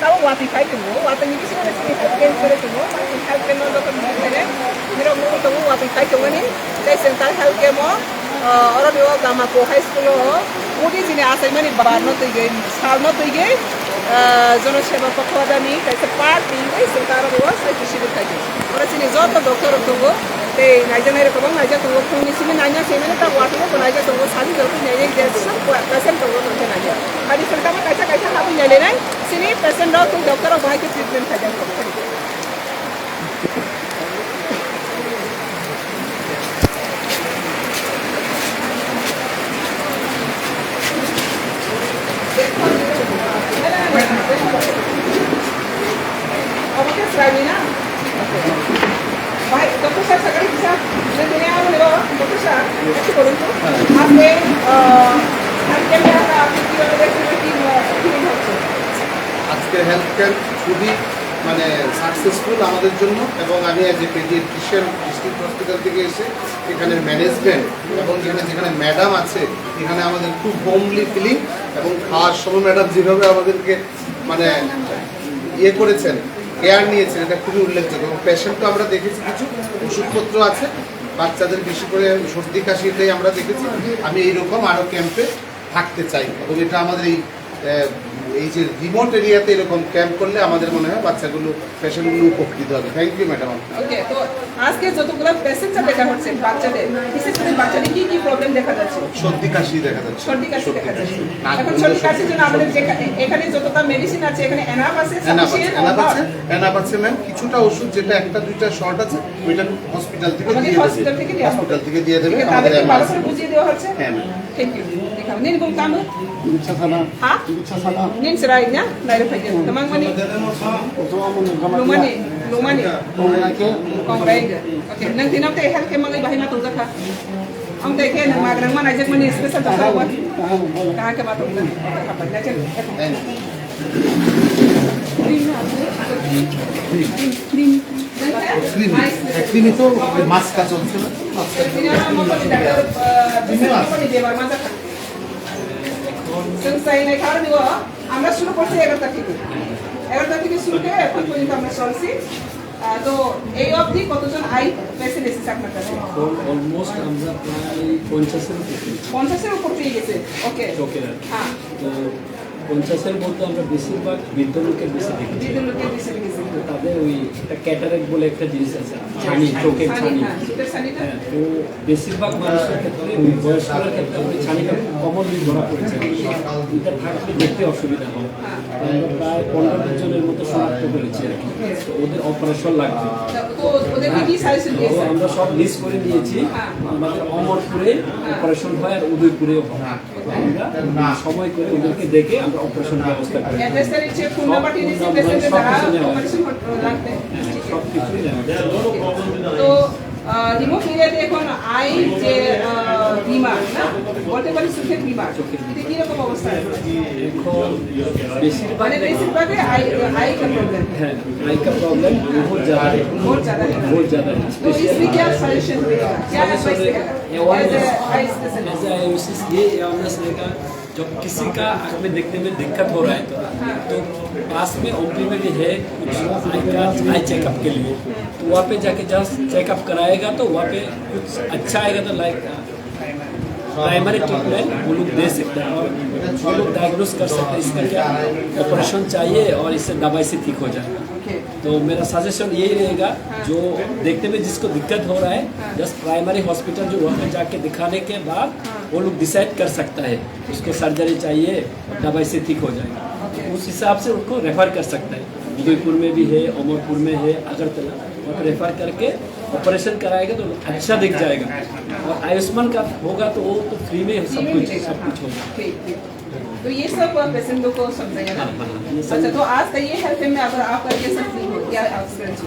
tahu wati kai tunggu, wati ni kisah ni sini health care tunggu, masih health care nol dokter mau kene, mira mau tunggu wati kai tunggu ni, dari sental health care mau, orang dia gama ko high school lo, mungkin sini asal mana bar not tu je, sal not tu je, jono seba pakhwada ni, dari sepat ni, sental orang saya kisi berkaji, orang sini jauh dokter tunggu. Te naija nai rekobang naija tunggu kung ni sini naija sini na tak waktu ko naija tunggu sali jauh ni naija dia सब patient tunggu nanti naija. Hari pertama kaca habu nyale nai sini patient dah tu dokter bahai ke treatment kaca ko. Apa ke sekali na? Baik, dokter saya sekali bisa mengenai apa nih loh, dokter saya, kasih boleh tuh, आपने health care में आप किसी और की হচ্ছে আজকে health care খুবই মানে সাকসেসফুল আমাদের জন্য এবং আমি as a paediatrician district hospital থেকে এসে এখানে ম্যানেজমেন্ট এবং যেখানে ম্যাডাম আছে এখানে আমাদের খুব হোমলি ফিলিং এবং খাওয়ার সময় ম্যাডাম যেভাবে আমাদেরকে মানে ইয়ে করেছেন কেয়ার নিয়েছেন এটা খুবই উল্লেখযোগ্য এবং পেশেন্টও আমরা দেখেছি কিছু ওষুধপত্র আছে বাচ্চাদের বেশি করে সর্দি কাশি এটাই আমরা দেখেছি আমি এইরকম আরও ক্যাম্পে থাকতে চাই এবং এটা আমাদের এই যে রিমোট এরিয়াতে এরকম ক্যাম্প করলে আমাদের মনে হয় বাচ্চাগুলো পেশেন্টগুলো উপকৃত হবে থ্যাংক ইউ ম্যাডাম ওকে তো আজকে যতগুলো পেশেন্ট দেখা হচ্ছে বাচ্চাদের বিশেষ করে বাচ্চাদের কি কি প্রবলেম দেখা যাচ্ছে সর্দি কাশি দেখা যাচ্ছে সর্দি কাশি দেখা যাচ্ছে এখন সর্দি কাশির জন্য আমাদের এখানে যতটা মেডিসিন আছে এখানে এনাফ আছে এনাফ আছে ম্যাম কিছুটা ওষুধ যেটা একটা দুইটা শর্ট আছে ওইটা হসপিটাল থেকে দিয়ে দেবে আমাদের ভালো করে বুঝিয়ে দেওয়া হচ্ছে হ্যাঁ ম্যাম থ্যাংক ইউ দেখাও নিন কোন কাম চিকিৎসা থানা হ্যাঁ চিকিৎসা থানা nin serai nya dari pagi kemang mani lumani kong raiga oke nang tinam te hel kemang ibahi ma tungga kha ang te ke nang magrang man ajak mani special ta wa kaha ke ba tungga kha pa nache cream তো Musca চলছে না Selesai naik car nih wah, আমরা শুরু করছি 11টা থেকে শুরু করে এখন পর্যন্ত আমরা চলছি তো এই অবধি কতজন আই পেশেন্ট এসেছে আপনার কাছে অলমোস্ট আমরা প্রায় 50-এর উপর পেয়ে গেছে ওকে হ্যাঁ তো 50-এর মধ্যে আমরা বেশিরভাগ বৃদ্ধ লোকের বেশি দেখি তাদের ওই একটা ক্যাটারেক্ট বলে একটা জিনিস আছে ছানি চোখের ছানি তো বেশিরভাগ মানুষের ক্ষেত্রে ওই বয়স্কদের ক্ষেত্রে ওই ছানিটা কমনলি ধরা পড়েছে এটা থাকলে দেখতে অসুবিধা হয় আমরা প্রায় 15 জনের মতো শনাক্ত করেছি আর কি তো ওদের অপারেশন লাগবে আমরা সব লিস্ট করে নিয়েছি আমাদের অমরপুরে অপারেশন হয় আর উদয়পুরেও হয় আমরা সময় করে ওদেরকে দেখে আমরা অপারেশন ব্যবস্থা করি সব কিছুই তো রিমোট এরিয়াতে এখন আই যে বিমার না বলতে পারি চোখের বিমার এটা কিরকম অবস্থা এখন বেশিরভাগ आई का प्रॉब्लम है आई का प्रॉब्लम बहुत ज़्यादा है तो इसमें क्या सॉल्यूशन रहेगा क्या एडवाइस रहेगा ये अवेयरनेस रहेगा जब किसी का आँख में देखने में दिक्कत हो रहा है तो पास में ओपी में भी है कुछ आई चेकअप के लिए तो वहाँ पे जाके जस्ट चेकअप कराएगा तो वहाँ पे कुछ अच्छा आएगा तो लाइक प्राइमरी ट्रीटमेंट वो लोग दे सकते हैं और वो लोग डायग्नोस कर सकते हैं इसका क्या ऑपरेशन चाहिए और इससे दवाई से ठीक हो जाएगा तो मेरा सजेशन यही रहेगा जो देखने में जिसको दिक्कत हो रहा है जस्ट प्राइमरी हॉस्पिटल जो वहाँ पे जाके दिखाने के बाद वो लोग डिसाइड कर सकता है उसको सर्जरी चाहिए दवाई से ठीक हो जाएगा उस हिसाब से उनको रेफर कर सकता है उदयपुर में भी है अमरपुर में है अगरतला वहाँ पर रेफर करके ऑपरेशन कराएगा तो अच्छा दिख जाएगा और आयुष्मान का होगा तो वो तो फ्री में सब कुछ होगा तो ये सब पेशेंटों को समझाएगा ना अच्छा तो आज का ये हेल्थ में अगर आप करके सकती हो क्या experience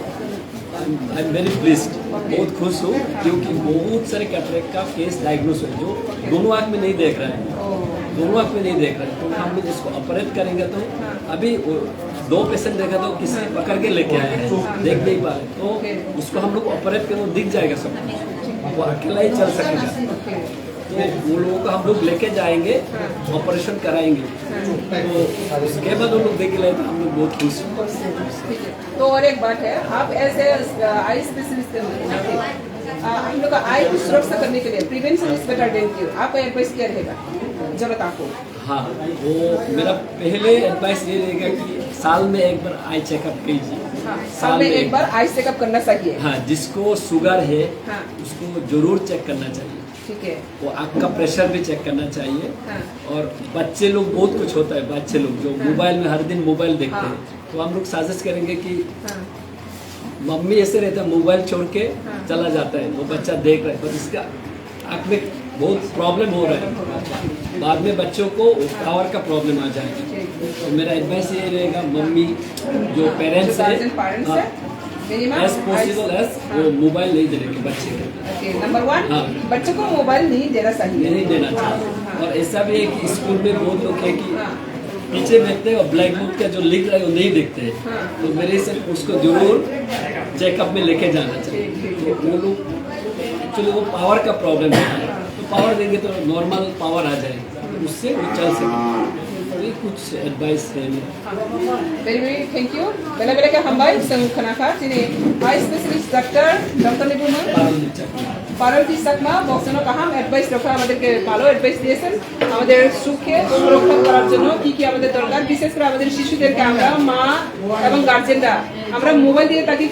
I am very pleased बहुत खुश हूँ क्योंकि बहुत सारे कैटरेक्ट का केस डायग्नोस है जो दोनों आँख में नहीं देख रहा है दोनों आँख में नहीं देख रहा है तो हम लोग इसको ऑपरेट करेंगे तो अभी 2 पेशेंट देखा तो किसी पकड़ के लेके आए हैं देख नहीं पा रहे तो उसको हम लोग ऑपरेट करें दिख जाएगा सब वो अकेला ही चल सकेगा तो वो लोगों को हम लोग लेके जाएंगे, ऑपरेशन कराएंगे, तो उसके बाद वो लोग देख लाए तो हम लोग बहुत खुश हैं। ठीक है। तो और एक बात है, आप एज ए आई स्पेशलिस्ट हम लोग का आई की सुरक्षा करने के लिए prevention is better than cure, आपका एडवाइस क्या रहेगा जरूरत आपको? हाँ, वो मेरा पहले एडवाइस ये रहेगा कि साल में एक बार आई चेकअप कीजिए। हाँ, साल में एक बार आई चेकअप करना चाहिए। हाँ, जिसको शुगर है हाँ, उसको जरूर चेक करना चाहिए। ठीक है। वो आँख का प्रेशर भी चेक करना चाहिए। हाँ, और बच्चे लोग बहुत कुछ होता है, बच्चे लोग जो मोबाइल में हर दिन मोबाइल देखते हैं, तो हम लोग सजेस्ट करेंगे कि मम्मी ऐसे रहता है मोबाइल छोड़ के चला जाता है, वो बच्चा देख रहा है पर इसका आँख में बहुत प्रॉब्लम हो रहा है, बाद में बच्चों को पावर का प्रॉब्लम आ जाएगा। तो मेरा एडवाइस ये रहेगा मम्मी जो पेरेंट्स है एज पॉसिबल एज वो मोबाइल नहीं देने के बच्चे को। नंबर 1 बच्चों को मोबाइल नहीं देना चाहिए। नहीं देना चाहिए। और ऐसा भी है कि स्कूल में बहुत लोग है कि पीछे बैठते हैं और ब्लैक बोर्ड का जो लिख रहा है वो नहीं देखते हैं, तो मेरे से उसको जरूर चेकअप में लेके जाना चाहिए। तो वो लोग एक्चुअली वो पावर का प्रॉब्लम है, तो पावर देंगे तो नॉर्मल पावर आ जाएगी, उससे वो चल सके। ये कुछ एडवाइस है मेरा। Very very thank you. Bela-bela ka hambay sa kanaka sini eye specialist Dr. Nibuma Paroti Sakmang বক্সনো কাহাম অ্যাডভাইস রক্ষা আমাদেরকে ভালো অ্যাডভাইস দিয়েছেন আমাদের সুখে সুরক্ষা করার জন্য কি কি আমাদের দরকার, বিশেষ করে আমাদের শিশুদেরকে আমরা মা এবং গার্জেনরা আমরা মোবাইল দিয়ে তাকে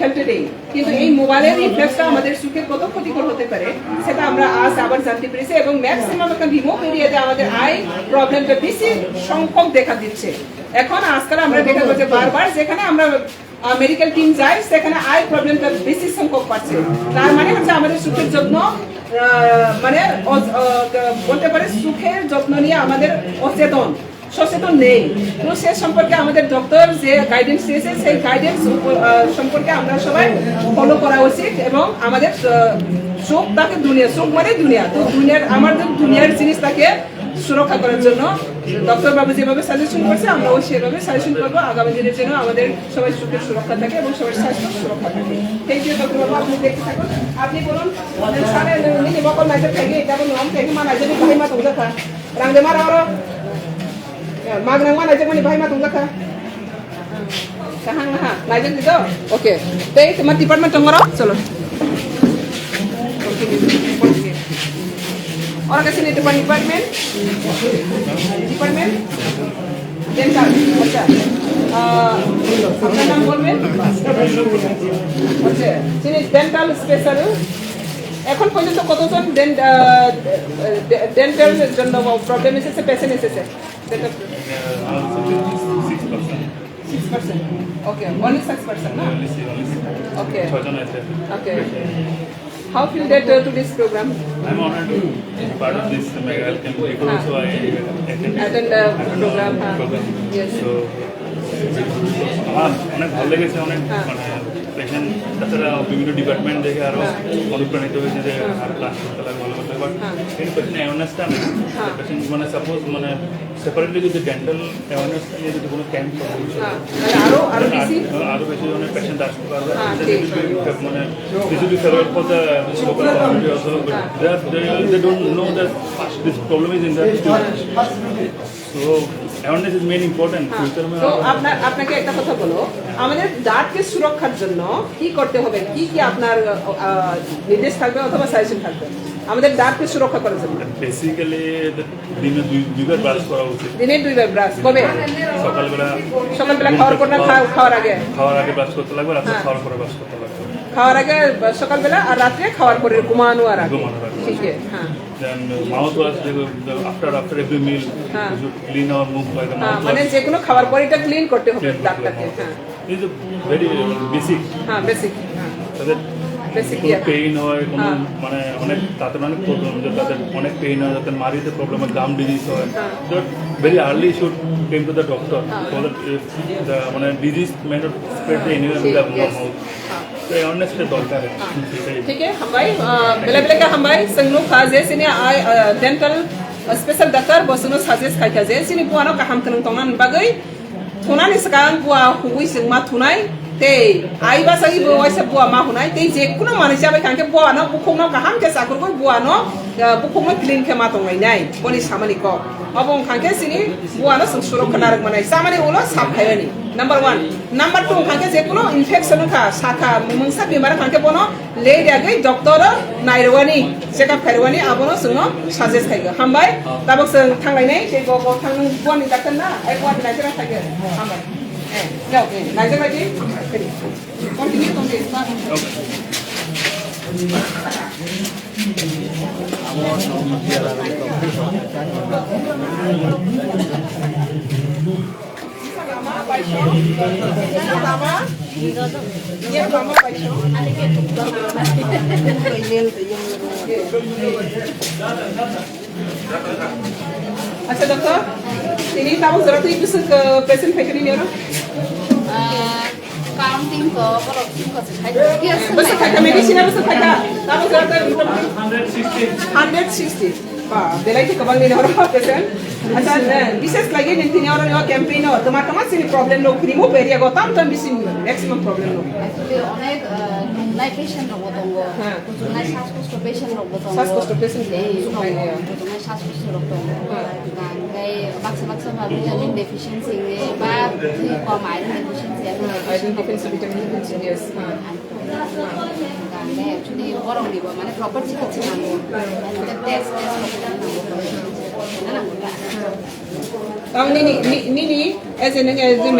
খেলতে দেই, কিন্তু এই মোবাইলের ইফেক্টটা আমাদের সুখের কত ক্ষতিকর হতে পারে সেটা আমরা আজ আবার জানতে পেরেছি এবং ম্যাক্সিমাম একটা রিমোট এরিয়াতে আমাদের আই প্রবলেমটা বেশি সংখ্যক দেখা দিচ্ছে। এখন আজকাল আমরা দেখা যাচ্ছে বারবার যেখানে আমরা মেডিকেল টিম যাই সেখানে আই প্রবলেমটা বেশি সংখ্যক পাচ্ছে। তার মানে হচ্ছে আমাদের সুখের যত্ন মানে বলতে পারে সুখের যত্ন নিয়ে আমাদের সচেতন নেই। তো সে সম্পর্কে আমাদের ডক্টর যে গাইডেন্স দিয়েছে সেই গাইডেন্স সম্পর্কে আমরা সবাই ফলো করা উচিত এবং আমাদের সুখ তাকে সুখ মানে দুনিয়া, তো আমাদের দুনিয়ার জিনিস তাকে সুরক্ষা করার জন্য ডক্টর বাবু যেভাবে সাজেশন করছে আমরাও সেভাবে সাজেশন করবো আগামী দিনের জন্য আমাদের সবাই সুখের সুরক্ষা থাকে এবং সবার স্বাস্থ্য সুরক্ষা থাকে। থ্যাংক ইউ ডক্টর বাবু, আপনি দেখতে থাকুন। আপনি বলুন সারে নিনি বকল নাইজে থেকে এটা বলুন আমি থেকে মা নাইজে ভাই মা তোমরা খা রাংদে মারা আর মাগনাং মা নাইজে মানে ভাই মা তোমরা খা কাহাং না নাইজে দিতো ওকে। তো তোমার ডিপার্টমেন্ট তোমরা চলো और कैसे नहीं डिपार्टमेंट डेंटल। अच्छा আপনার নাম বলবেন? আচ্ছা তিনি ডেন্টাল স্পেশাল। এখন পর্যন্ত কতজন ডেন্টাল জন্য প্রবলেম এসেছে, পেশেন্ট এসেছে? 6%. Okay, only 6%, no? Okay. Okay. How feel that to this program? I'm honored to be part of this medical camp. Also, I attend the program. Yes. So, অনেক ভালো লেগেছে, অনেক পেশেন্ট তাছাড়া বিভিন্ন department দেখে আরও অনুপ্রাণিত হয়েছে যে আর ক্লাস করতে লাগে ভালো করতে, বাট কিন্তু পেশেন্ট অ্যাওয়ারনেসটা নেই। পেশেন্ট মানে সাপোজ মানে সেপারেটলি যদি ডেন্টাল অ্যাওয়ারনেস নিয়ে যদি কোনো ক্যাম্প আরও বেশি অনেক পেশেন্ট আসতে পারবে, মানে usually favored for the local community also, but they don't know that this problem is in that so awareness is main important. তো আপনাকে একটা কথা বলো, আমাদের দাঁতকে সুরক্ষার জন্য কি করতে হবে, কি কি আপনার নির্দেশ থাকবে অথবা সাজেশন থাকবে আমাদের দাঁতকে সুরক্ষা করার জন্য? বেসিক্যালি দিনে দুইবার ব্রাশ করা উচিত। দিনে দুইবার ব্রাশ কবে? সকালবেলা খাওয়ার পর না খাওয়ার আগে? খাওয়ার আগে ব্রাশ করতে লাগবে, রাতে খাওয়ার পরে ব্রাশ করতে লাগবে। খাওয়ার আগে সকালবেলা আর রাতে খাওয়ার পরে ঘুমানোর আগে। ঠিক আছে। হ্যাঁ। Then mouth wash after every meal you should clean our mouth by the mouth. মানে যে কোনো খাওয়ার পরে এটা ক্লিন করতে হবে দাঁতটাকে। হ্যাঁ। This is very basic. হ্যাঁ, বেসিক। হ্যাঁ। তাহলে বেসিক কি পেইন হয় কোনো মানে অনেক তাতে অনেক প্রবলেম, তাতে অনেক পেইন হয়, তাতে মারিতে প্রবলেম হয়, গাম ডিজিজ হয়, so very early should came to the doctor so that if the মানে disease may not spread anywhere in the mouth. तो अवेयरनेस के दरकार है। ठीक है हम भाई बेला-बेला का हम भाई संगनो खाजे सिने डेंटल स्पेशल डॉक्टर बसनो साजेस खाइता जे सिने बुआनो का हम कनं तंगन बागै थुनानि सकां बुआ हुइ सिंमा थुनाय tei ai ba sagi bo waisa bua ma hunai tei je kuno manisa bai kangke bua no bukong no kaham ke sakur ko bua no bukong no clean ke ma tong nai nai boni samani ko abong kangke sini bua no sung surok kanarak manai samani ulo sap khayani number 1 number 2 kangke je kuno infection ka saka mungsa bimar kangke bono le dia gai doctor nairwani check up khairwani abono sungno suggest khaiga hambai tabok sung thanglai nei te go thang boni dakkan na ai bua dinai jera khaiga hambai no naija lagi continue अच्छा doctor ini tahu zarat itu ke patient factory ni orang counting ko kalau ko saya besar kata medicine besar kata tahu zarat 160 belai ke kabang ni orang patient अच्छा विशेष लगे नहीं थी और ये campaign हो तुम्हारा sini problem lo remove area go tam tam bisin maximum problem lo অনেক নাই পেশেন্ট রব তঙ্গো নাই শ্বাসকষ্ট পেশেন্ট রব তঙ্গো শ্বাসকষ্ট patient এই নাই শ্বাসকষ্ট রব তঙ্গো গাঙ্গাই বাক্সা বাক্সা ভাবে ভিটামিন ডেফিসিয়েন্সি বা কম iron deficiency iron deficiency vitamin deficiency yes গাঙ্গাই অ্যাকচুয়ালি গরম দিব মানে প্রপার চিকিৎসা নাও test tahu ni as in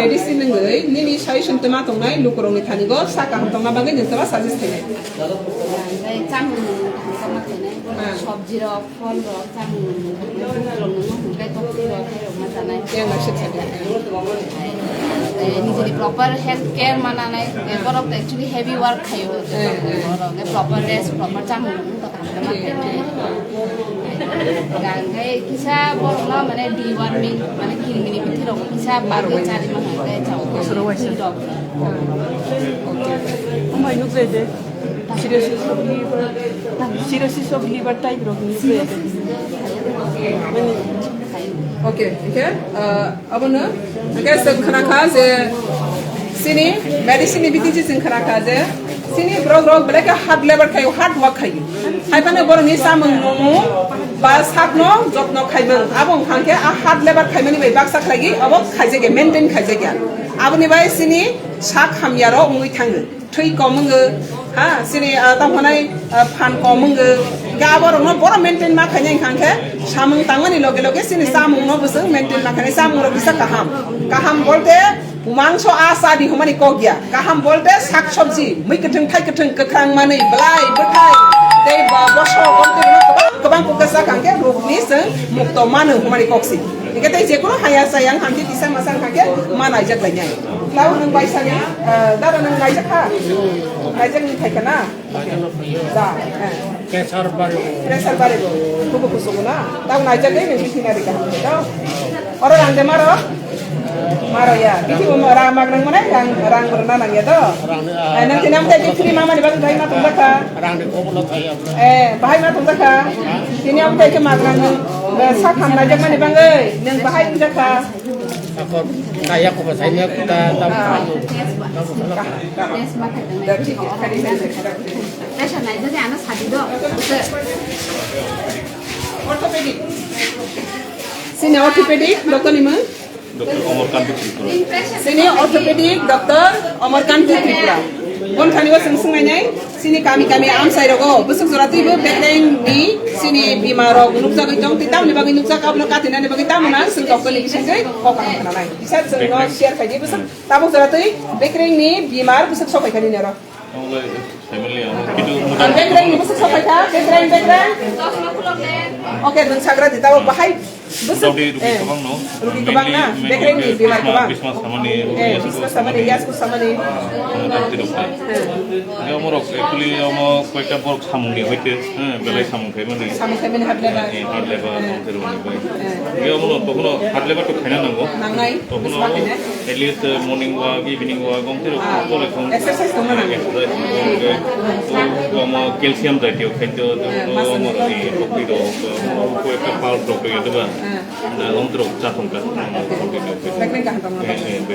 medicine ngai ni suggestion tema tongnai lukurong ni thani go sakam tongna bangai ni tara suggest thai গাঙ্গাই চামুনো কমা থেনে সবজি র ফল র চামুনো গাঙ্গাই তপতি র খাই র মজা নাই yang maksud saya নিজের প্রপার হেলথ কেয়ার মানা নাই বরক एक्चुअली হেভি ওয়ার্ক খাইও বরক প্রপার রেস্ট প্রপার চামুনো তো কামনা খাই গাঙ্গাই কিসা বরলা মানে ডিওয়ার্মিং মানে কিলমিনি পিথি রক কিসা বারো চারি মাহ গায় চাও সরো ওয়াইসা doc Omai nuklede. Cirrhosis of liver type rok nuklede. okay okay अब न अगर सब खाना खा जे sini medicine biti je khana kha je sini brog bele ka hard labor khai hard work khai hai pane bor ni samung no ba sak no job no khai bang abong khangke a hard labor khai mani bai bak sak lagi abo khai je ge maintain khai je ge aboni bai sini sak hamya ro ungui thang thui komung ha sini ta honai phan komung ga bor no bor maintain ma khai khangke samung tangani loge loge sini samung no busung maintain ma khai samung ro bisa kaham bolte मांस आसा di humani kogya kaham bolte sak sabji mui keteng thai keteng kekrang mani belai betai dei ba boso onte kabang ko kasa kangke rukni seng mukto manu humani koksi nikate je kono haya sayang hamti bisa masang kangke mana jak lanya lau nang bai sanya dara nang bai jak ha bai jak ni thai kana da pressure bare kubu kusuguna tau na jak dei ni thina ri ka da ora ande maro maro ya kiki mo ramag nang mana rang berna nang ya to nang tinam te free mama ni bang bai ma tum ka rang de ko lo thai bai ma tum ka tinam te ke mag nang sa kham na jak mani bang ơi nang bai tum ka kaya ko ba sai me ta ta test মা খাই patient নাই যদি আনা সাদি দ orthopedic sini orthopedic dokter ni mah Dr. Amarkanti Tripura. sini orthopedic dokter Amarkanti Tripura bon khani wa sung sung ngai sini kami am sai rogo busuk surati bu background ni sini bimaro nuksa ko tong titam ni bagi nuksa ka apno ka tinan ni bagi tamuna sung dokter ni sing gai ko ka kana nai bisa sung no share khai busuk tabu surati background ni bimar busuk so kai khani ni ro Mulai family gitu background ni busuk so kai ka background okay dun sagra ditaw bahai busuk Ruki kabang no. Ruki kabang na background ni bimar kabang Bismas sama ni. bismas sama ni yas ku sama ni Amarkanti dokter. Dia omorok actually omo koita borok samung ni hoite belai samung khai mani. sama kami ni hadle ba hard labor onteru ni bai. Dia omo tokono hard labor to khaina nango. nangai Tokono at least morning walk evening walk onteru pole khong. exercise to mana omo calcium জাতীয় খাদ্য omo ni pokri do ko ekta power doctor yadu ba untuk Tongna. Background kaham tong. Background.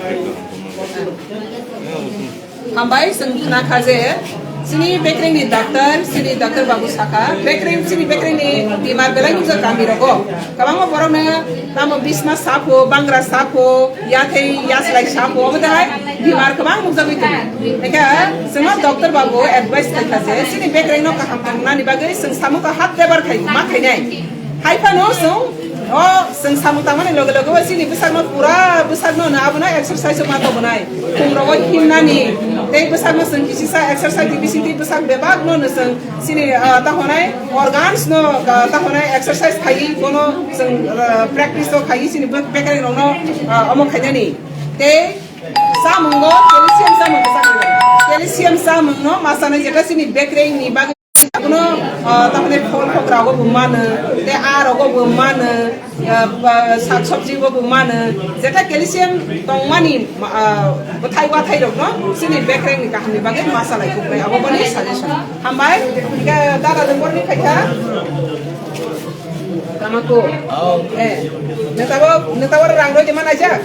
Hambai sing khana khaje sini background ni doctor babu saka background sini background ni bimar belai uza kami rogo kabang mo borong na tamo bisma sapo bangra sapo yathei yaslai sapo obadai bimar kabang uza bitu eka sima doctor babu advice khaje sini background no kaham tong ni bagai sing samu ka hat debar khai ma khai nai hai pa no so oh sing samu tamane logo sini besar no pura besar no na abuna exercise ma to bunai kumro himna ni tei besar no sing kisi sa exercise di bisiti besar bebag no sing sini ta honai organs no ta honai exercise khai kono sing practice to khai sini bekari no amo khai ni tei Chamungno calcium Chamungno masana jeta sini bekari ni bag Kuno tamane phol phokra go bumana te aro go bumana sak sabji go bumana jeta calcium tongmani thai wa thai rok no sini background ni kahani bage masala ko pai abo bani suggestion hambai ga dara lembor ni khaita kamako netawar rangro jaman aja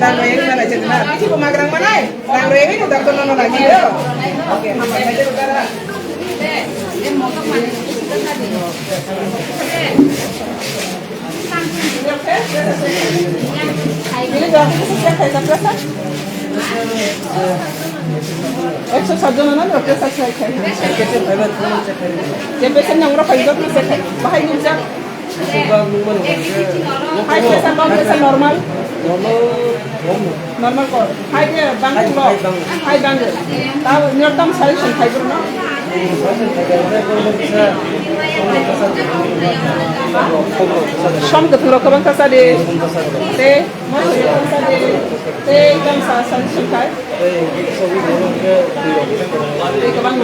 rangro yang mana aja na iki pemagrang mana rangro ini udah kono lagi yo oke hambai aja udara ini dah siap saya sampai Ekso sabdo mana Rwkha saya kai. Yang biasa yang Rwkha itu bisa kai. Bahaya ni jak. Hai biasa bang biasa normal. Normal kor. Hai dia bang lo. Hai bang. Tahu nyertam solution kai bro no. Sham ketua kabang kasade. Te mau kasade. Te jam solution kai. Kabang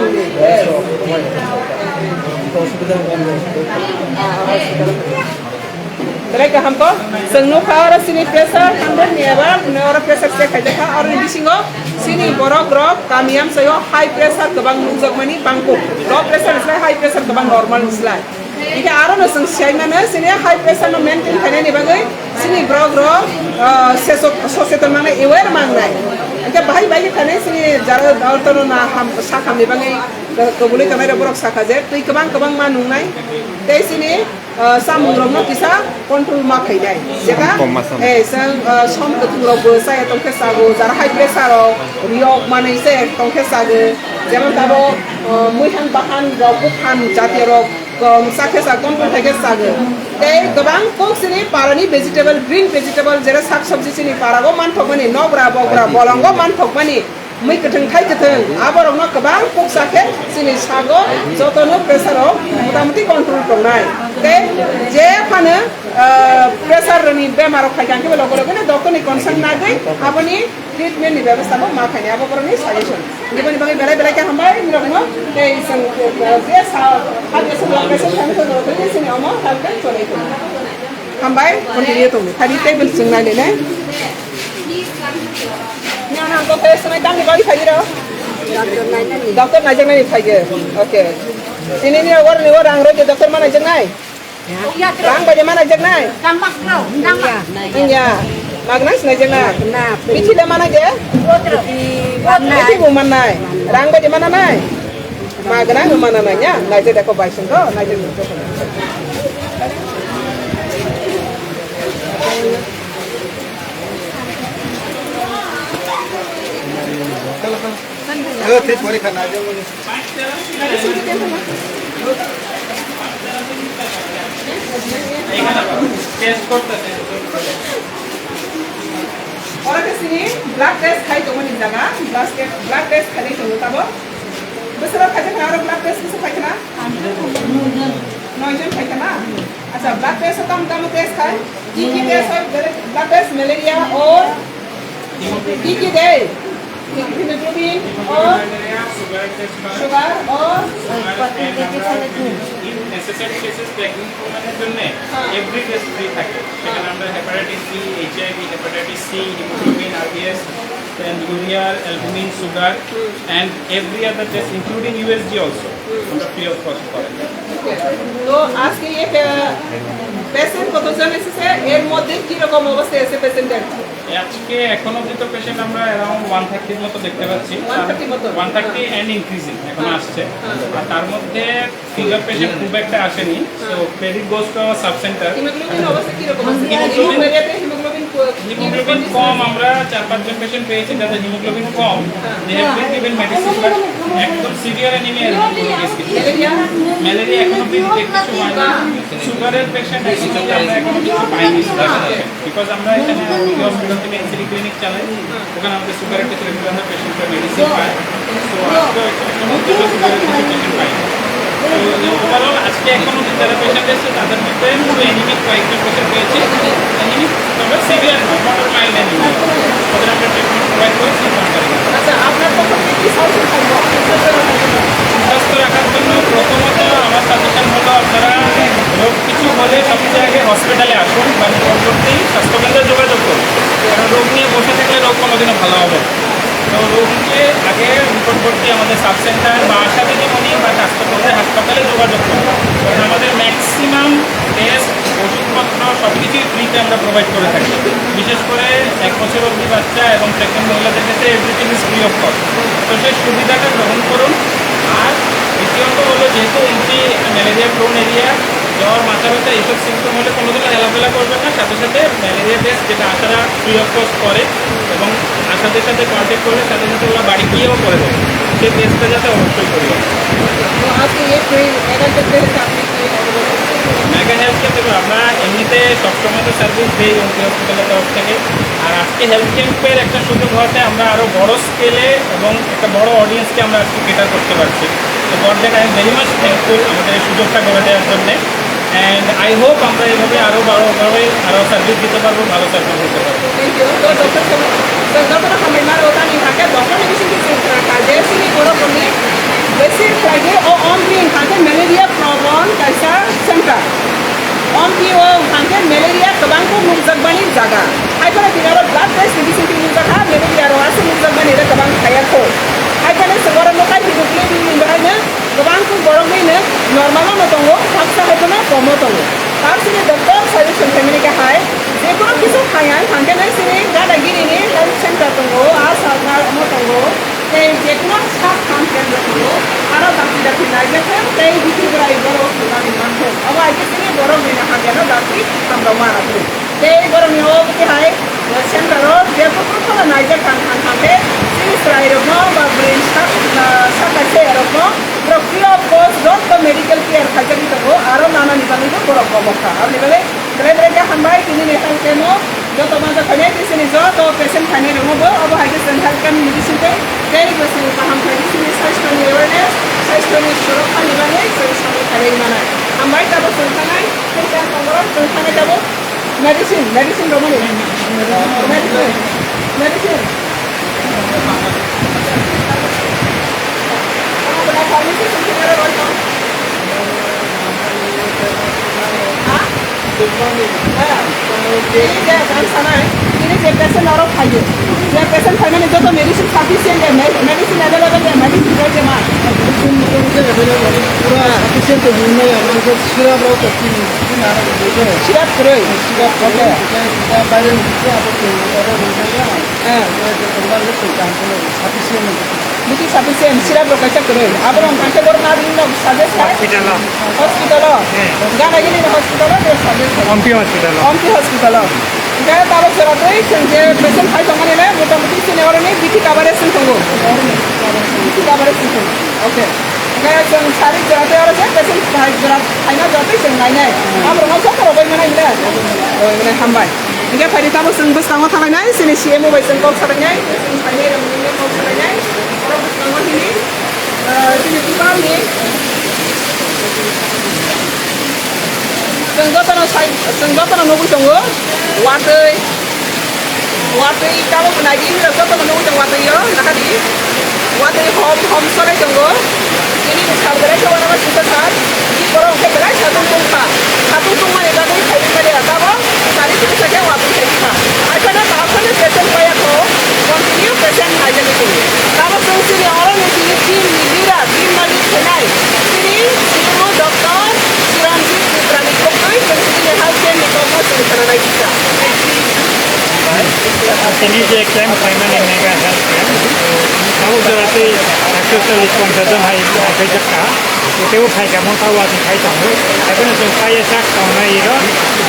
mereka hampa sengnu kara sini pressure hamdan niaba neuro pressure se khai dekha aur ni bisingo sini borok rok kamiam sayo high pressure kabang mujak mani bangko low pressure isla high pressure kabang normal isla ike aro no seng shaimana sini high pressure no maintain khane ni bagai sini borok rok seto mane aware mangnai ike bahai khane sini jara daltono na ham sakam ni bagai kebuli kamera borok sakaje tui kabang manungnai tei sini Chamungno no bisa control ma khai dai jeka sang som ketung ro bo sai tongke sago jar high pressure ro riok mane se tongke sage jemon tabo muihan bahan ro bukhan jati ro sakhe sa control theke sage tei gabang kok sini parani vegetable green vegetable jera sak sabji sini parago man thokmani nogra bogra bolongo man thokmani Mai keteng thai keteng aborok no kabang kok sakhe sini sago jotono pressure ro motamuti control tongnai te je phane pressure ni bemar khai kan ke logo logo ne doctor ni concern na dei apni treatment ni ব্যবস্থা ko ma khai abo poroni suggestion dibani bagai belai ka hambai ni logo te sang je sa hage sa pressure kan ko logo ni sini omo hal kan chole ko hambai continue to thadi table singna le ne Nyan hang ko face na dang bagi khai ro doctor na jang nai khai ge okay ini ni orang ro je doctor mana jang nai rang bagaimana jang nai iya magnas na jang nai bichi le mana ge bichi bu man nai rang bagaimana nai magna mana nanya na je deko baisun to na je Te pori khana aja mune. Orang kesini blood test khai to mani jaga blood test khali to tabo besar khai kana orang blood test bisa khai kana 9 John khai kana acha blood test tam test khai ki test hai blood test malaria और ki दे hemoglobin और sugar और necessary cases pregnant women জন্য every test free থাকে সেখানে আমরা hepatitis B HIV hepatitis C haemoglobin RBS then urea, albumin, sugar, and every other test, including USG also, আমরা free of cost করাই। তো আজকে এই পেশেন্ট কতজন এসেছে, এর মধ্যে কি রকম অবস্থা আছে পেশেন্টের? আজকে এখন অবধি তো পেশেন্ট আমরা অ্যারাউন্ড 130 মতো দেখতে পাচ্ছি, 130 এন্ড ইনক্রিজিং এখন আসছে। আর তার মধ্যে ফিগার পেশেন্ট খুব একটা আসেনি, so credit goes to our sub centre. Haemoglobin অবস্থা কি রকম আছে? হিমোগ্লোবিন কম, আমরা 4-5 জন পেশেন্ট পেয়েছি যাদের হিমোগ্লোবিন কম, they have been given medicine, but একদম সিভিয়ার অ্যানিমিয়া ম্যালেরিয়া এখনো কিছু হয়নি। সুগারের পেশেন্ট অ্যাকচুয়ালি আমরা এখনো কিছু পাইনি, বিকজ আমরা এখানে হসপিটাল থেকে এনসিডি ক্লিনিক চালাই, ওখানে আমাদের সুগারের কিছু রেগুলার পেশেন্টরা মেডিসিন পায়। সো আজকে এখনো কিছু সুগারের কিছু পেশেন্ট পাইনি। তো ওভারঅল আজকে এখনো যারা পেশেন্ট এসেছে তাদের মধ্যে শুধু অ্যানিমিক কয়েকজন পেশেন্ট পেয়েছি, অ্যানিমিক তবে সিভিয়ার নয়, মোটর মাইল্ড অ্যানিমিক, ওদের আমরা ট্রিটমেন্ট প্রোভাইড করেছি। আচ্ছা, আপনার পক্ষ থেকে কি সাজেশন থাকবে সুস্বাস্থ্য রাখার জন্য? প্রথমত আমার সাজেশন হলো আপনারা রোগ কিছু হলে সব জায়গায় হসপিটালে আসুন বা নিকটবর্তী স্বাস্থ্যকেন্দ্রে যোগাযোগ করুন, কারণ রোগ নিয়ে বসে থাকলে রোগ কোনোদিনও ভালো হবে। তো রোগীকে আগে নিকটবর্তী আমাদের সাব সেন্টার বা আশা দিদিমণি বা স্বাস্থ্যকেন্দ্রে হাসপাতালে যোগাযোগ করুন, কারণ আমাদের ম্যাক্সিমাম টেস্ট, ওষুধপত্র সব কিছুই ফ্রিতে আমরা প্রোভাইড করে থাকি। বিশেষ করে 1 বছর অবধি বাচ্চা এবং প্রেগনেন্ট মহিলাদের ক্ষেত্রে everything is free of cost. তো সেই সুবিধাটা গ্রহণ করুন। আর দ্বিতীয়ত হলো, যেহেতু এমপি ম্যালেরিয়া প্রোন এরিয়া, জ্বর, মাথা ব্যথা এইসব সিমটম হলে কোনোদিনও হেলাফেলা করবেন না, সাথে সাথে ম্যালেরিয়া টেস্ট যেটা আশারা ফ্রি অফ কস্ট করে এবং আশাদের সাথে কন্ট্যাক্ট করলে সাথে সাথে ওরা বাড়ি গিয়েও করে দেবে, সেই টেস্টটা যাতে অবশ্যই করি। আজকে এই মেগা হেলথ কেয়ার আমরা এমনিতে সবসময় তো সার্ভিস দিই এমপি হসপিটালের তরফ থেকে, আর আজকে হেলথ ক্যাম্পের একটা সুযোগ হওয়াতে আমরা আরও বড় স্কেলে এবং একটা বড় অডিয়েন্সকে আমরা আজকে কেটার করতে পারছি। তো for that I am very much thankful আমাদের এই সুযোগটা করে দেওয়ার জন্যে। অ্যান্ড আই হোপ আমরা এইভাবে আরও বড়োভাবে আরও সার্ভিস দিতে পারবো, ভালো সার্ভিস দিতে পারবো। Thank you. Dokter Hamimar Otan Hake, Dokter Medicine Kaje, Sini Goro Kumi, Basic Kage, or on being Hake Malaria Problem, Kaisa Center. On PO Hake Malaria, Kabanko Muzabani Zaga. I got a dinner of blood test, medicine in the heart, Malaria, Rwkha, Muzabani, the Kaban Kayako. I got a Savaranoka, you could live in the Hana, Kabanko Boromina, Normal Motongo, Hapsa Hatana, Pomotongo. Partially the top solution family high. যে কোনো কিছু খায়ান থাকে না সিনে গাড়াগিরি নিয়ে health centre তঙ্গো আর সরকার মতঙ্গো এই যে কোনো সাত খান কেন্দ্র তঙ্গো আরও দাঁতি দাঁতি লাগে এই বিক্রিগুলাই বড় দাঁতি মানছে আবার আগে সিনে গরম দিনে হাঁকেন দাঁতি আমরা মারাতে এই গরম নিয়ে হাই সেন্টারও যে কোনো নাইজে খান খান থাকে সিনে প্রায় রকম বা ব্রেন সাকাছে এরকম ফ্রি অফ কস্ট যত মেডিকেল কেয়ার খাইতে তঙ্গো আরও নানা নিবানিত বড় অবস্থা আর নিবালে Mereka hambai kini nehal kemo, joto mata kanya di sini joto patient kanya removo, abo hagi senhalkan medicine te, dari pasien kaham kaya di sini size kani awareness, size kani Rwkha nibane, size kani kaya mana. Hambai tabo senhalai, kita panggoran senhalai tabo medicine romani, medicine. Kamu benar farmasi senhalai roto. ini je patient orang kaya, je patient kaya ni jodoh medicine sufficient है, medicine available है, medicine जो je mah. पूरा sufficient तो नहीं है, मतलब syrup बहुत अच्छी है, Sirat keroi, sirat keroi. बाहर से आप ऑर्डर हो जाएगा, कबार ले तो काम करो, sufficient है, Mesti sufficient, sirat berkaca keroi. Apa orang kaca baru nabi ni suggest है? Hospital lo, gan lagi ni hospital lo dia suggest. Ompi hospital lo. Jadi tahu sirat tu, je patient kaya jangan ni lah, mudah-mudahan sini orang ni biti coverage tunggu. Biti coverage tunggu. Okay. Kaya jangan cari sirat orang je, patient kaya sirat, kaya jatuh jangan ni. Apa orang sok kalau bagaimana ini lah? Oh ini hambai. Ini pada tahu senggus tahu thang ni, sini CMO by sengkau sarang ni, sini kaya orang ni kau sarang ni. Orang tahu ini, sini tiba ni. Senggata nobu tunggu, watai kamu pernah gini, senggata nobu tunggu watai yo, nak di, watai hom sore tunggu, ini misalnya kalau nama kita saat, di orang ke berai satu tunggu ni kalau kita ini ada apa, tadi kita saja watai kita, akan ada apa ni patient kaya tu, continue sini je camp finally mega health camp. Kalau berarti social responsibility hai kai jakka. Itu kai kamu tahu apa kai tahu. Tapi nanti kai sak Tongna itu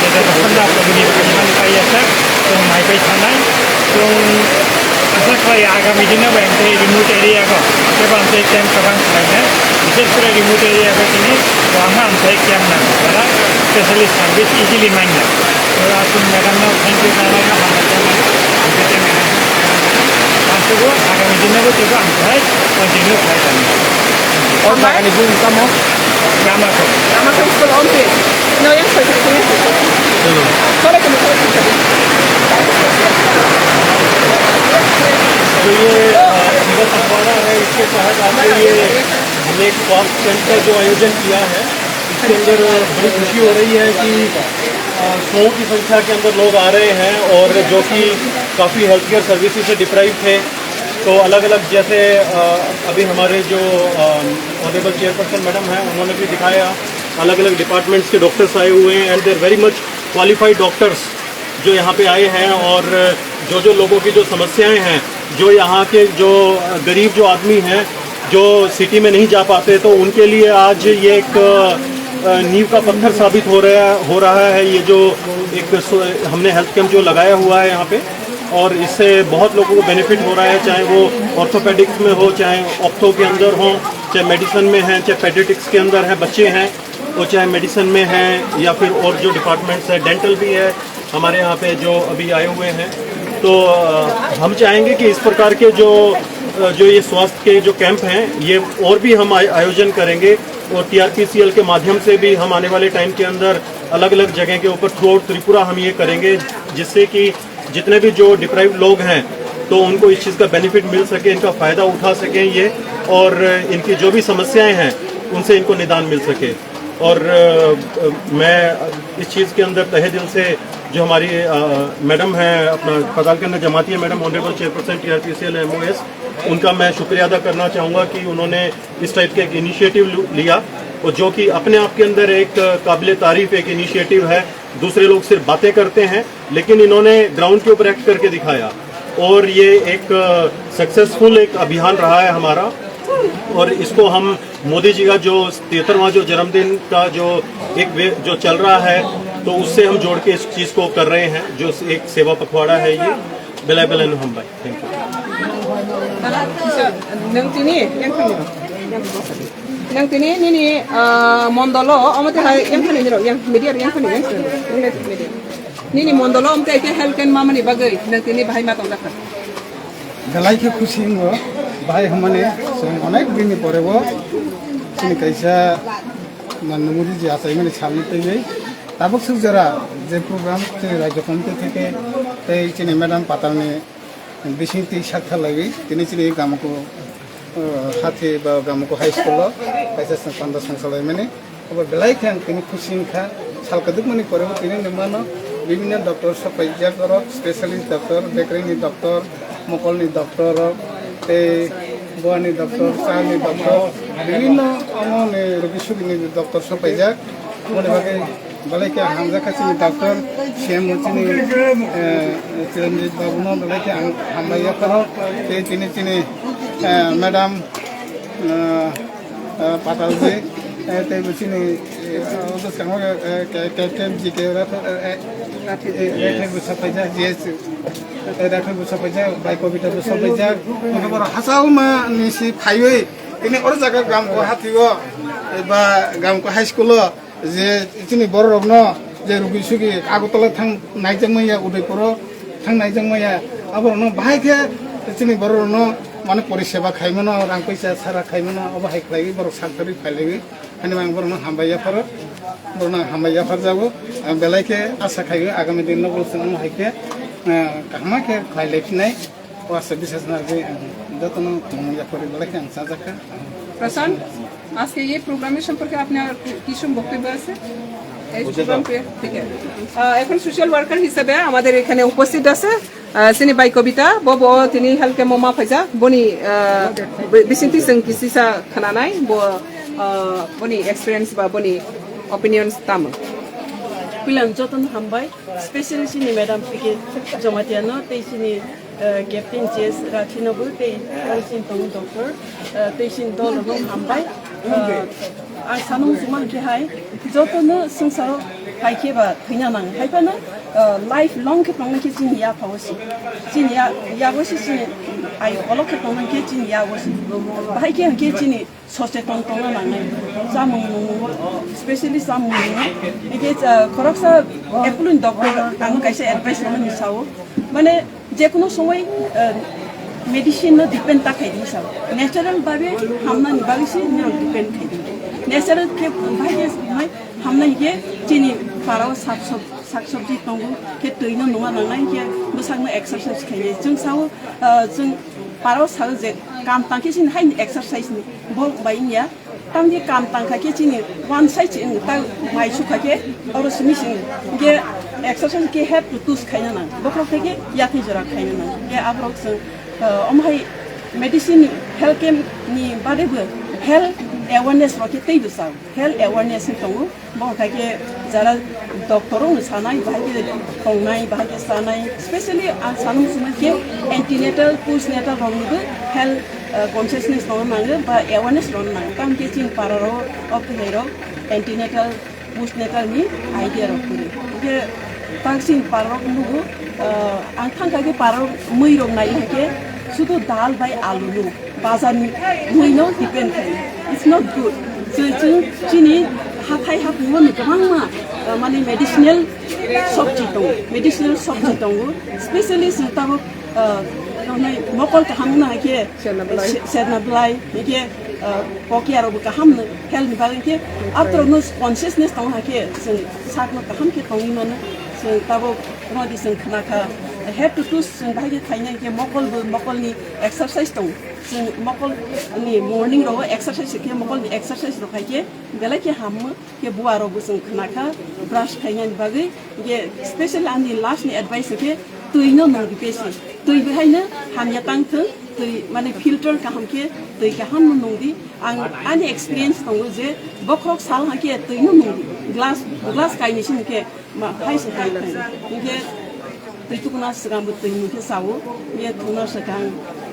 jadi benda begini begini kai sak. Tung mai kai sana. Tung asal kai agam ini na bangte remote area ko. Sebab nanti camp kabang sana. विशेष कर remote area का चीनी वहाँ हम सही क्या ना वाला specialist service easily मांगना तो आप मैडम ना थैंक यू करना का हमारे क्या मैडम आपको वो आगामी दिन में वो चीज़ हम सही कंटिन्यू सही करना और आगामी दिन का मो गामा को स्कूल ऑन पे नो यंग सोच रहे हैं थोड़ा कम तो ये मेरा सपना है इसके तहत आपको ये हमने एक स्वास्थ्य कैंप का जो आयोजन किया है इसके अंदर बड़ी खुशी हो रही है कि 100 की संख्या के अंदर लोग आ रहे हैं और जो कि काफ़ी हेल्थ केयर सर्विसेज से डिप्राइव थे तो अलग अलग जैसे अभी हमारे जो ऑनरेबल चेयरपर्सन मैडम हैं उन्होंने भी दिखाया अलग अलग डिपार्टमेंट्स के डॉक्टर्स आए हुए हैं and there very much qualified doctors जो यहाँ पे आए हैं और जो लोगों की जो समस्याएं हैं जो यहाँ के जो गरीब जो आदमी हैं जो सिटी में नहीं जा पाते तो उनके लिए आज ये एक नींव का पत्थर साबित हो रहा है ये जो एक हमने हेल्थ कैंप जो लगाया हुआ है यहाँ पे और इससे बहुत लोगों को बेनिफिट हो रहा है चाहे वो ऑर्थोपेडिक्स में हो चाहे ऑप्थो के अंदर हो चाहे मेडिसिन में है चाहे पेडियाट्रिक्स के अंदर है बच्चे हैं और चाहे मेडिसिन में हैं या फिर और जो डिपार्टमेंट्स है डेंटल भी है हमारे यहाँ पे जो अभी आए हुए हैं तो हम चाहेंगे कि इस प्रकार के जो ये स्वास्थ्य के जो कैंप हैं ये और भी हम आयोजन करेंगे और TRPCL के माध्यम से भी हम आने वाले टाइम के अंदर अलग अलग जगह के ऊपर थ्रू आउट त्रिपुरा हम ये करेंगे जिससे कि जितने भी जो डिप्राइव लोग हैं तो उनको इस चीज़ का बेनिफिट मिल सके इनका फ़ायदा उठा सकें ये और इनकी जो भी समस्याएं हैं उनसे इनको निदान मिल सके और मैं इस चीज़ के अंदर तहे दिल से जो हमारी मैडम है अपना अस्पताल के अंदर Jamatia madam honourable chairperson TRPCL MOS उनका मैं शुक्रिया अदा करना चाहूँगा कि उन्होंने इस टाइप का एक इनिशिएटिव लिया और जो कि अपने आप के अंदर एक काबिल तारीफ एक इनिशिएटिव है दूसरे लोग सिर्फ बातें करते हैं लेकिन इन्होंने ग्राउंड के ऊपर एक्ट करके दिखाया और ये एक सक्सेसफुल एक अभियान रहा है हमारा और इसको हम मोदी जी का जो 73वां जो जन्मदिन का जो जो चल रहा है तो उससे हम जोड़ के इस चीज़ को कर रहे हैं जो एक सेवा पखवाड़ा है ये बेलाबेल हम भाई thank you yang tini nini mondolo amate hai yang khani niro yang media yang khani yang media nini mondolo amte ke helken mamani bagai nang tini bhai ma tong dakha galai ke khushi ngo bhai hamane onek din pore bo chini kaisa nanmuri ji asai mane chhalni tei tabok sujara je program chini rajya committee theke tei chini madam patalni bishinti sakha lagi tini chini gamko हाथी गाँव को high school कैसे पंद्रह संसाल मैंने अब बेलाई खान तीन खुशी खा साल कदुक मनी करे तीन निमानो विभिन्न डॉक्टर सब पैजा कर स्पेशलिस्ट डॉक्टर बेकरी डॉक्टर मकलनी डॉक्टर बुआनी डॉक्टर चाहनी डॉक्टर विभिन्न अमने रोगी सुगी डॉक्टर सब पैजा मैंने बाकी बेलाई के हमजा खाची डॉक्टर सीएम चिनी चिरंजीव बाबू नो बेलाई के हमारे करो तीन तीन मैडम पाताल जी ते बचिनी तो संग कैप्टन जी के राठे गुसा पैजा जीएस राठे गुसा पैजा बाइक कविता गुसा पैजा मगे बर हासाउ मा निसी फाइवे इने और जगह गाम को हाथिगो एबा गाम को हाई स्कूल जे इतनी बर रगनो जे रुगि सुगि आगतला थां नाइजंमैया उदयपुर थां नाइजंमैया अबर न बाइके इतनी बर न माने परिसेवा खाइमोन रां पैसा सारा खाइमोन अब हाइख्लाइ बर सार्टारि फाइलाइ अनि आं बर हामबायाफोर बर हामबायाफोर जाबो बेलायके आशा खाइयो आगामी दिन बोलसन हाइके कामा के खाइलाइफिनाय वासा विशेष नागे जतन हामबायाफोर बेलायके आं साजाखा प्रशांत आज के ये प्रोग्राम में संपर्क आपने किसम বক্তব্য আছে এই প্রোগ্রাম पे ঠিক আছে এখন সোশ্যাল ওয়ার্কার হিসেবে আমাদের এখানে উপস্থিত আছে sini bai kobita bobo tini halke moma phaja boni bisinti sing kisisa khananai bo boni experience ba boni opinions tam Pilan joton hambai, special sini madam pike Jamatia no, te sini Captain Chase Rachinobu, te sin tong doctor, te sin dol no hambai. I sanong suman ke hai, joton no sungsaro hai ke ba thina nang, hai pa no lifelong ke pang ke sin ya pawsi, sin ya wosi sin ai olok ke pang ke sin ya wosi, hai ke sin sose tong tong nang, Chamungno, especially Chamungno, ike koroksa epulun doctor ang kaisa advice naman ni sao, mane যেকোনো সময় medicine না depend তা খাই দিছাও natural ভাবে হামনা নিবাগিছি Nero depend খাই দিই natural কে ভাইয়ে হামনা ইকে চিনি পারাও শাকসবজি তंगु के तैनो नङा नांनाय के मोसांनो एक्सारसाइज खायो जों साव जों पाराव साव जे काम तांके सिन हाइ एक्सारसाइज नि ब बाइनिया तांगे काम तांका के चिनि वन साइड इन ता माइ सुखाके और सिमिसिं के एक्सरसाइज के हेड टू टूस खाइना ना बखरो के याथि जरा खाइना ना के आब्रक जों अमहाय मेडिसिन हेल्थ केम नि बादेबो health awareness roke tei bisa health awareness tongu bo ke jara doctor ong sanai bahai tongnai bahai sanai especially sanum sumai ke antenatal postnatal rongbu health consciousness no mangu ba awareness ron nang kam ke chin pararo of hero antenatal postnatal ni idea rokuri ke tangsin pararo nugu angthang ka ke pararo mui rong nai ke sudo dal bai alu lu bazar ni mui no depend kai it's not good so chini hathai hak mo ni gamang ma mani medicinal sabji tong especially sitabo nai mokol ka hamna ke sedna blai ke pokiaro bu ka ham health ba ke after no consciousness tong ha ke sakno ka ham ke tong ni man so tabo no di sing khana ka head to toe sing ba ke thaina ke mokol ni exercise tong sing mokol ni morning ro exercise ke mokol ni exercise ro khai ke bela ke ham ke buaro bu sing khana ka brush thaina ni ba ke special ani last ni advice ke tui no no di pesi tui ba haina ham ya tang thu tui mane filter ka ham ke tui ka ham no di ang ani experience tong je bokrok sal ha ke tui no no glass kai ni sin ke ma hai se kai ke tui tu kuna sagam bu tui ni ke sawo ye tuna sakang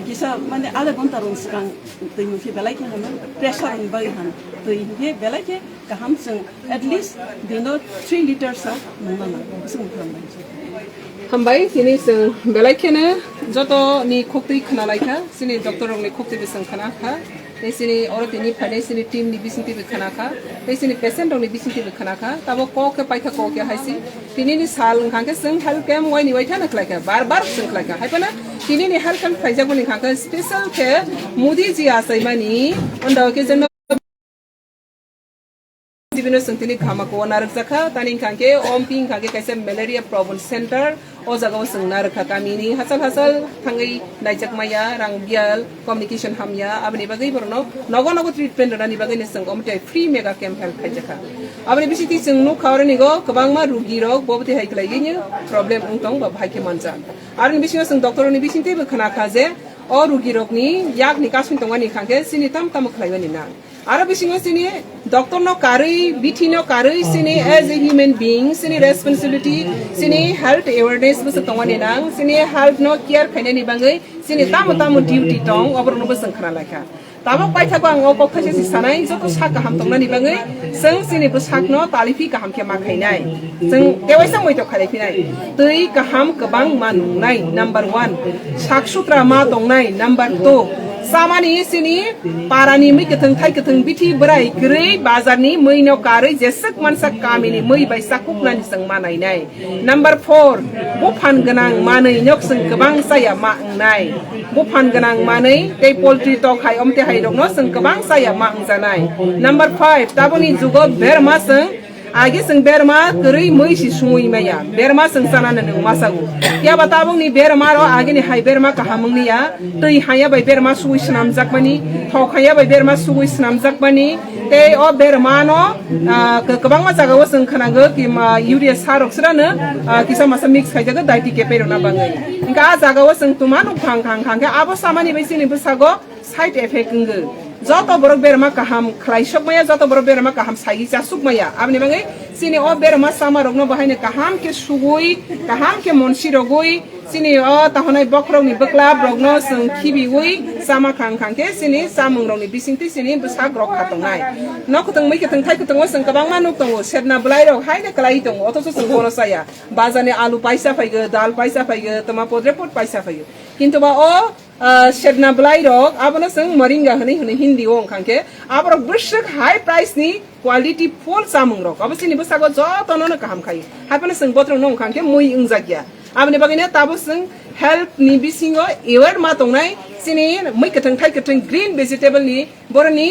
kisa mane ala gontaron sakang tui ni ke belai ke ham pressure in bai han tui ke belai ke ka ham sing at least they know 3 liters of nana sing kam hambai sini sing belai kene joto ni khokti khana laika sini doctor rong ni khokti bisang khana kha nei sini oro tini phane sini team ni bisinti bi khana kha nei sini patient rong ni bisinti bi khana kha tabo ko ke paitha ko ke haisi tini ni sal khang ke sing health cam wai ni wai thana khlaika bar sing khlaika hai pana tini ni health cam phaija ko ni khang ke special ke modi ji asai mani onda ke jen Dibino sentini khama ko narak zakha taning khangke omping khangke kaise malaria problem center o jaga o sengna rakha kamini hasal thangai naijak maya rang bial communication hamya abni bagai borno nogo treatment rani bagai ne seng omte free mega camp health khaijaka abni bisiti sengnu khawrani go kabangma rugi rok bobti haiklai gini problem ungtong ba bhaike manja arni bisino seng doctor ni bisinte be khana khaje o rugi rok ni yak ni kasmin tongani khangke sini tam khlaibani na Ara bisingo sini doctor no karui bithi no karui sini as a human being sini responsibility sini health awareness bus tongani nang sini health no care khaine ni bangai sini tamu duty tong obro no bus khana lakha tabo paitha ko ang ko khase sanai joto sak ham tongna ni bangai seng sini bus sak no talifi ka ham ke ma khainai seng dewai sang moi to khalai pinai tui ka ham kabang manungnai number 1 sak sutra ma tongnai number 2 Samani sini parani mui keteng thai keteng bithi berai grei bazarni mui no karei jesak mansak kamini mui bai sakuk nani sang manai nai number 4 bophan ganang manai nok sang kabang saya ma nai bophan ganang manai tei poultry to khai omte hai dok no sang kabang saya ma janai number 5 taboni jugo berma sang Agi seng berma kerei mui si sungui maya berma seng sana nanu masagu ya batabung ni berma ro agi ni hai berma kahamung ni ya tui haya bai berma sugui snam jakmani thok haya bai berma sugui snam jakmani te o berma no kabang ma jaga wo seng khanang ki ma urea sarok srana kisa masa mix khai jaga daiti ke pero na bangai inga jaga wo seng tumanu khang ke abo samani bai sini busago side effect nge Jat Barak Berma kaham khraisok maya Jat Barak Berma kaham sai jasuk maya abni bangai sini o beरमा sama rogno bahine kaham ke sugui kaham ke monsi rogui sini o tahonai bokrok ni beklab rogno sung khibigui sama khang khang ke sini samung rogni bisingti sini besak Rwkha tongnai nokutong mai ketong thai ketong sung kabang manuk tongo setna blai rok haine klai tongo otoso sung hono saya bazane alu paisa phaigo dal paisa phaigo tama podre pot paisa phaigo kintu ba o setna blai rok abono sung moringa hone hindi ong khangke aborok besak high price ni quality full samung rok abosini besago jotono no kaham khai haipana sung botrong nong khangke mui ungjagya abni bagine tabo sung health ni bisingo aware ma tongnai sini mui keteng thai keteng green vegetable ni boroni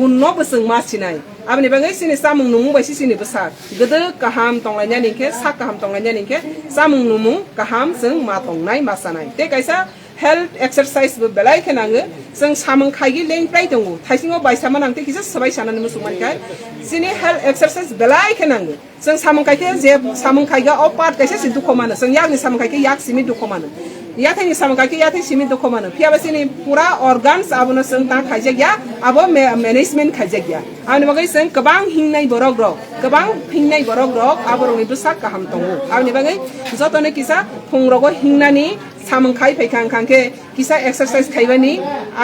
unno besung ma sinai abni bagai sini samung numu baisi sini besak gede kaham tonglanya ningke sak kaham tonglanya ningke samung numu kaham sung ma tongnai masanai te kaisa health exercise bu belai kenange sung samung khaigi leng prai tongu thaisingo baisa manangte kisa sabai sanani musuman kai sini health exercise belai kenange sung samung kaike je samung khaiga opat kaisa si dukhomana sung yak ni samung kaike yak simi dukhomana yathai ni samung kaike yathai simi dukhomana phiaba sini pura organs abono sung ta khaijagya abo management khaijagya ani bagai sung kabang hingnai borok rok kabang hingnai borok rok aboroni besak kaham tongu ani bagai jotone kisa phungrogo hingnani samung khai phaikang khangke kisa exercise khaibani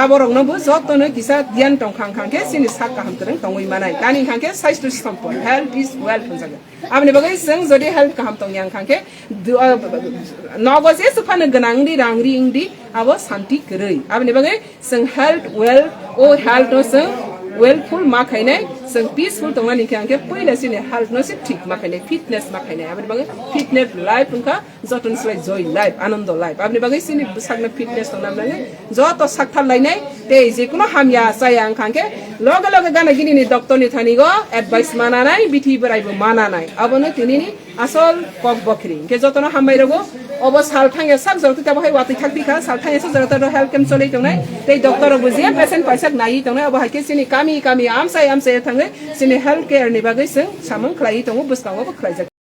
aborokno bu jotone kisa dian tong khangke sini sak kaham tereng tongoi manai tani khangke saistu sampol health is wealth hunjaga abni bagai sung jodi health kaham tongyang khangke nogo je sufane ganangdi rangri ingdi abo santi kerei abni bagai sung health wealth o health no sung wellful ma khainai sung peaceful tongani khangke poila sini health no se thik ma khainai fitness ma khainai abni bagai fitness life unka joton slai joy life anando life abni bagai sini sakna fitness tonam nang joto sakthal lainai te je kuno hamya sayang khangke loge loge gana gini ni doctor ni thani go advice mananai bithi berai bo mananai abono tinini asol kok bokri ke jotono hambai rogo obo sal thangya sak jortu ta bahai wati thakbi kha sal thangya sa jortu ro health camp choli tongnai te doctor ro bujia patient paisak nai tongnai obo haike sini kami amsai thangai sini health care ni bagai sing samung khlai tongo buskango bo khlai